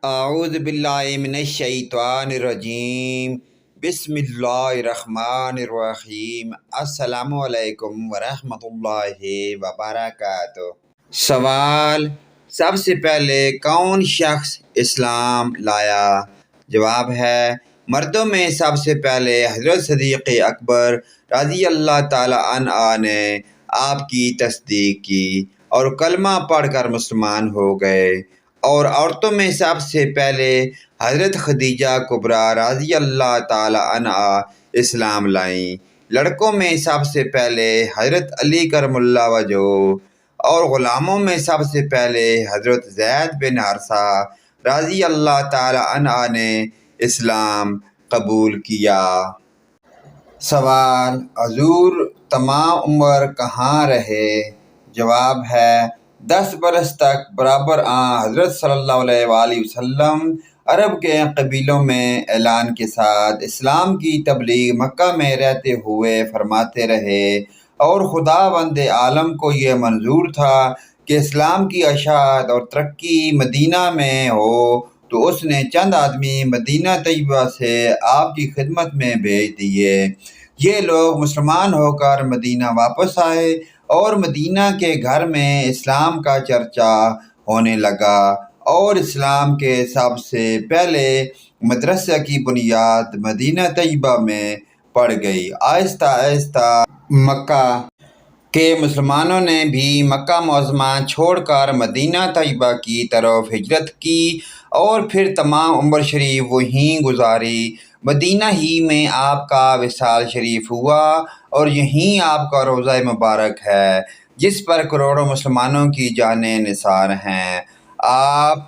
اعوذ باللہ من الشیطان الرجیم بسم اللہ الرحمن الرحیم السلام علیکم ورحمۃ اللہ وبرکاتہ۔ سوال: سب سے پہلے کون شخص اسلام لایا؟ جواب ہے مردوں میں سب سے پہلے حضرت صدیق اکبر رضی اللہ تعالیٰ عنہ نے آپ کی تصدیق کی اور کلمہ پڑھ کر مسلمان ہو گئے، اور عورتوں میں سب سے پہلے حضرت خدیجہ کبریٰ رضی اللہ تعالیٰ عنہ اسلام لائیں۔ لڑکوں میں سب سے پہلے حضرت علی کرم اللہ وجہہ، اور غلاموں میں سب سے پہلے حضرت زید بن حارثہ رضی اللہ تعالیٰ عنہ نے اسلام قبول کیا۔ سوال: حضور تمام عمر کہاں رہے؟ جواب ہے 10 برس تک برابر حضرت صلی اللہ علیہ وآلہ وسلم عرب کے قبیلوں میں اعلان کے ساتھ اسلام کی تبلیغ مکہ میں رہتے ہوئے فرماتے رہے، اور خداوند عالم کو یہ منظور تھا کہ اسلام کی اشاعت اور ترقی مدینہ میں ہو، تو اس نے چند آدمی مدینہ طیبہ سے آپ کی خدمت میں بھیج دیے۔ یہ لوگ مسلمان ہو کر مدینہ واپس آئے، اور مدینہ کے گھر میں اسلام کا چرچا ہونے لگا، اور اسلام کے سب سے پہلے مدرسہ کی بنیاد مدینہ طیبہ میں پڑ گئی۔ آہستہ آہستہ مکہ کے مسلمانوں نے بھی مکہ معظمہ چھوڑ کر مدینہ طیبہ کی طرف ہجرت کی، اور پھر تمام عمر شریف وہیں گزاری۔ مدینہ ہی میں آپ کا وصال شریف ہوا، اور یہیں آپ کا روضہ مبارک ہے جس پر کروڑوں مسلمانوں کی جانیں نثار ہیں۔ آپ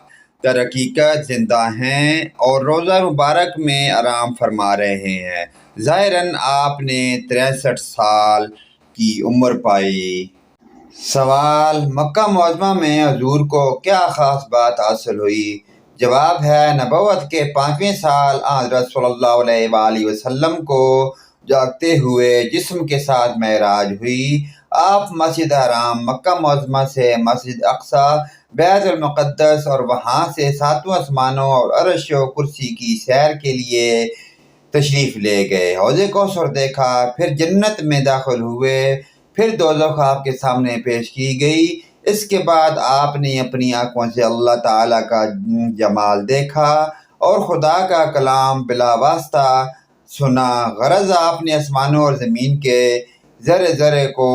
در حقیقت زندہ ہیں اور روضہ مبارک میں آرام فرما رہے ہیں۔ ظاہراً آپ نے 63 سال کی عمر پائی۔ سوال: مکہ معظمہ میں حضور کو کیا خاص بات حاصل ہوئی؟ جواب ہے نبوت کے 5ویں سال حضرت صلی اللہ علیہ وآلہ وسلم کو جاگتے ہوئے جسم کے ساتھ معراج ہوئی۔ آپ مسجد حرام مکہ معظمہ سے مسجد اقصیٰ بیت المقدس اور وہاں سے 7 آسمانوں اور عرش و کرسی کی سیر کے لیے تشریف لے گئے، حوض کوثر دیکھا، پھر جنت میں داخل ہوئے، پھر دوزخ آپ کے سامنے پیش کی گئی۔ اس کے بعد آپ نے اپنی آنکھوں سے اللہ تعالیٰ کا جمال دیکھا اور خدا کا کلام بلا واسطہ سنا۔ غرض آپ نے آسمانوں اور زمین کے ذرے ذرے کو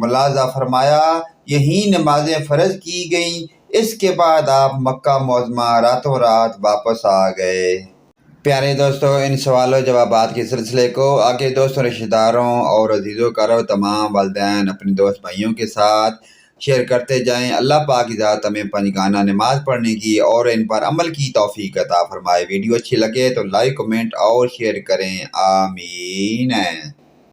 ملاحظہ فرمایا۔ یہیں نمازیں فرض کی گئیں۔ اس کے بعد آپ مکہ معظمہ راتوں رات واپس آ گئے۔ پیارے دوستوں، ان سوال و جوابات کے سلسلے کو آگے دوستوں، رشتہ داروں اور عزیزوں کرو تمام والدین اپنے دوست بھائیوں کے ساتھ شیئر کرتے جائیں۔ اللہ پاک کی ذات ہمیں پنجگانہ نماز پڑھنے کی اور ان پر عمل کی توفیق عطا فرمائے۔ ویڈیو اچھی لگے تو لائک، کمنٹ اور شیئر کریں۔ آمین۔